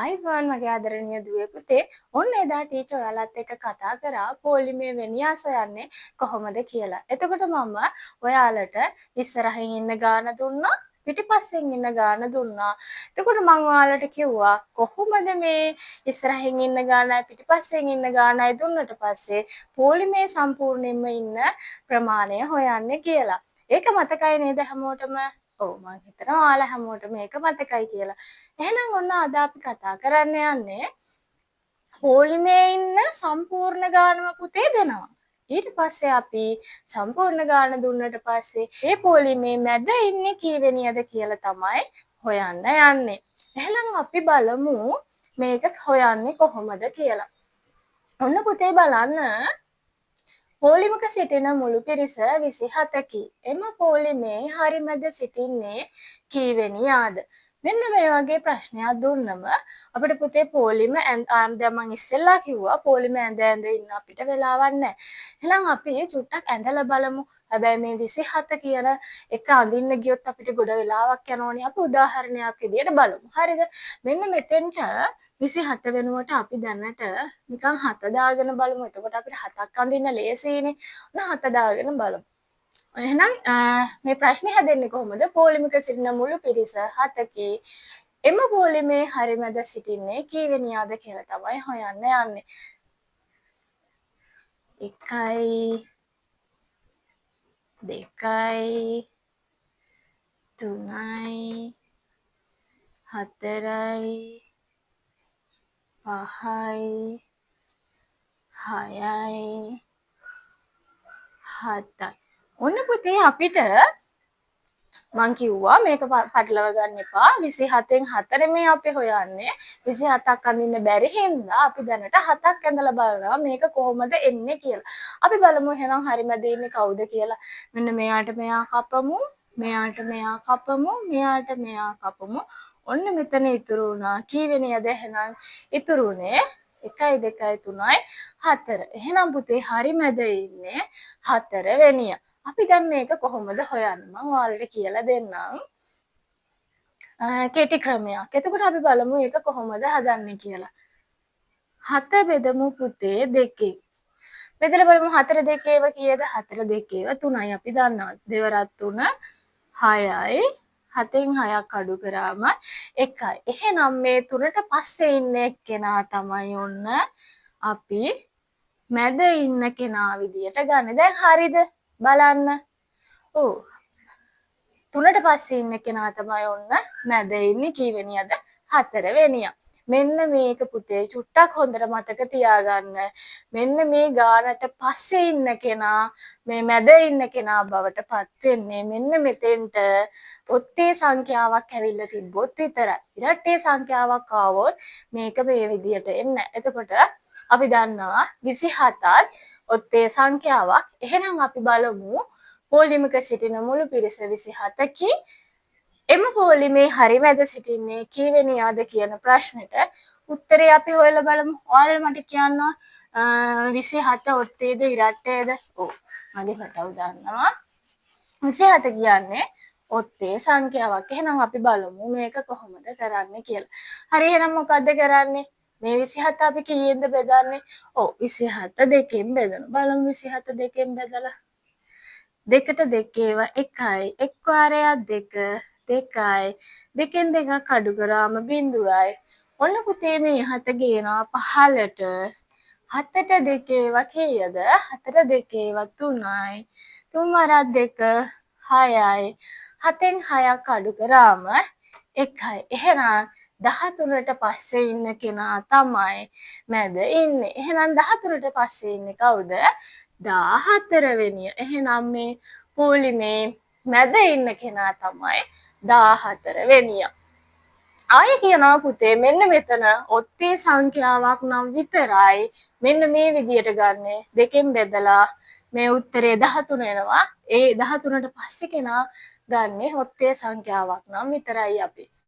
අයිබෝන් මගේ ආදරණීය දුවේ පුතේ ඔන්න එදා ටීචර් ඔයාලත් එක්ක කතා කරා පොලිමේ වින්‍යාස හොයන්නේ කොහොමද කියලා. එතකොට මම ඔයාලට ඉස්සරහින් ඉන්න ගාන දුන්නා පිටිපස්සෙන් ඉන්න ගාන දුන්නා. එතකොට මම ඔයාලට කිව්වා කොහොමද මේ ඉස්සරහින් ඉන්න ගානයි පිටිපස්සෙන් ඉන්න ගානයි දුන්නට පස්සේ පොලිමේ සම්පූර්ණයෙන්ම ඉන්න ප්‍රමාණය හොයන්නේ කියලා. ඒක මතකයි නේද හැමෝටම? ඔව් මම හිතනවා ඔයාලා හැමෝටම මේක මතකයි කියලා. එහෙනම් ඔන්න අද අපි කතා කරන්න යන්නේ පොලිමේ ඉන්න සම්පූර්ණ ගානම පුතේ දෙනවා. ඊට පස්සේ අපි සම්පූර්ණ ගාන දුන්නට පස්සේ මේ පොලිමේ මැද ඉන්නේ කීවෙනියද කියලා තමයි හොයන්න යන්නේ. එහෙනම් අපි බලමු මේක හොයන්නේ කොහොමද කියලා. ඔන්න පුතේ බලන්න පොලිමක සිටින මුළු පිරිස 27කි. එම පොලිමේ හරිමැද සිටින්නේ කීවෙනියාද? මෙන්න මේ වගේ ප්‍රශ්නයක් දුන්නම අපිට පුතේ පොලිම දැන් මම ඉස්සෙල්ලා කිව්වා පොලිම ඇඳ ඉන්න අපිට වෙලාවක් නැහැ. එහෙනම් අපි චුට්ටක් ඇඳලා බලමු. හැබැයි මේ 27 කියන එක අඳින්න ගියොත් අපිට ගොඩ වෙලාවක් යනෝනේ. අපි උදාහරණයක් විදියට බලමු. හරිද? මෙන්න මෙතෙන්ට 27 වෙනුවට අපි දැනට නිකන් 7 දාගෙන බලමු. එතකොට අපිට 7ක් අඳින්න ලේසියිනේ. ඔන්න 7 දාගෙන බලමු. එහෙනම් මේ ප්‍රශ්නේ හැදෙන්නේ කොහොමද? පොලිමක සිටින මුළු පිරිස 7කි. එම පොලිමේ හරිමැද සිටින්නේ කීවෙනියාද කියලා තමයි හොයන්න යන්නේ. 1යි 2යි 3යි 4යි 5යි 6යි 7යි. ඔන්න පුතේ අපිට මං කිව්වා මේක පටලව ගන්න එපා. 27න් 4 මේ අපි හොයන්නේ. 27ක් අඳින්න බැරි හින්දා අපි දැනට 7ක් ඇඳලා බලනවා මේක කොහොමද එන්නේ කියලා. අපි බලමු එහෙනම් හරිමැද ඉන්නේ කවුද කියලා. මෙන්න මෙයාට මෙයා කපමු. මෙයාට මෙයා කපමු. මෙයාට මෙයා කපමු. ඔන්න මෙතන ඉතුරු වුණා. කීවෙනියද එහෙනම් ඉතුරු උනේ 1යි 2යි 3යි 4. එහෙනම් පුතේ හරිමැද ඉන්නේ 4 වෙනිය. අපි දැන් මේක කොහොමද හොයන්නේ? මම ඔයාලට කියලා දෙන්නම්. කෙටි ක්‍රමයක්. එතකොට අපි බලමු ඒක කොහොමද හදන්නේ කියලා. 7 බෙදමු පුතේ 2කින්. බෙදලා බලමු 4 2 කීයද? 4 2 3යි අපි දන්නවා. දෙවරක් 3 6යි. 7න් 6ක් අඩු කරාම 1යි. එහෙනම් මේ 3ට පස්සේ ඉන්න එක්කෙනා තමයි ඔන්න අපි මැද ඉන්න කෙනා විදියට ගන්න. දැන් හරිද? බලන්න. ඔව්. 3ට පස්සේ ඉන්න කෙනා තමයි ඔන්න මැද ඉන්නේ කීවෙනියද? 4 වෙනියා. මෙන්න මේක පුතේ චුට්ටක් හොඳට මතක තියාගන්න. මෙන්න මේ ගානට පස්සේ ඉන්න කෙනා මේ මැද ඉන්න කෙනා බවට පත් වෙන්නේ මෙන්න මෙතෙන්ට ඔත්තේ සංඛ්‍යාවක් ඇවිල්ලා තිබ්බොත් විතරයි. ඉරට්ටේ සංඛ්‍යාවක් ආවොත් මේක මේ විදියට එන්නේ. එතකොට අපි දන්නවා 27ත් ඔත්තේ සංඛ්‍යාවක්. එහෙනම් අපි බලමු පොලිමක සිටින මුළු පිරිස 27කි. එම පොලිමේ හරිමැද සිටින්නේ කීවෙනියාද කියන ප්‍රශ්නෙට උත්තරේ අපි හොයලා බලමු. ඔයාලා මට කියන්න 27 ඔත්තේද ඉරට්ටේද? ඔව්. මගේ පැටව දන්නවා. 27 කියන්නේ ඔත්තේ සංඛ්‍යාවක්. එහෙනම් අපි බලමු මේක කොහොමද කරන්නේ කියලා. හරි එහෙනම් මොකද්ද කරන්නේ? මේ 27 අපි කීයෙන්ද බෙදන්නේ? ඔව් 27 දෙකෙන් බෙදනවා. බලමු 27 දෙකෙන් බෙදලා. දෙකට දෙකේව 1යි. එක් වාරයක් 2 2යි. දෙකෙන් දෙකක් අඩු කරාම 0යි. ඔන්න පුතේ මේ 7 ගේනවා 15ට. 7ට දෙකේව කීයද? 4 දෙකේව 3යි. 3 වරක් 2 6යි. 7න් 6ක් අඩු කරාම 1යි. එහෙනම් 13ට පස්සේ ඉන්න කෙනා තමයි මැද ඉන්නේ. එහෙනම් 13ට පස්සේ ඉන්නේ කවුද? 14 වෙනිය. එහෙනම් මේ පොලිමේ මැද ඉන්න කෙනා තමයි 14 වෙනිය. ආයෙ කියනවා පුතේ මෙන්න මෙතන ඔත්තේ සංඛ්‍යාවක් නම් විතරයි මෙන්න මේ විදියට ගන්න. දෙකෙන් බෙදලා මේ උත්තරේ 13 එනවා. ඒ 13ට පස්සේ කෙනා ගන්නේ ඔත්තේ සංඛ්‍යාවක් නම් විතරයි අපි.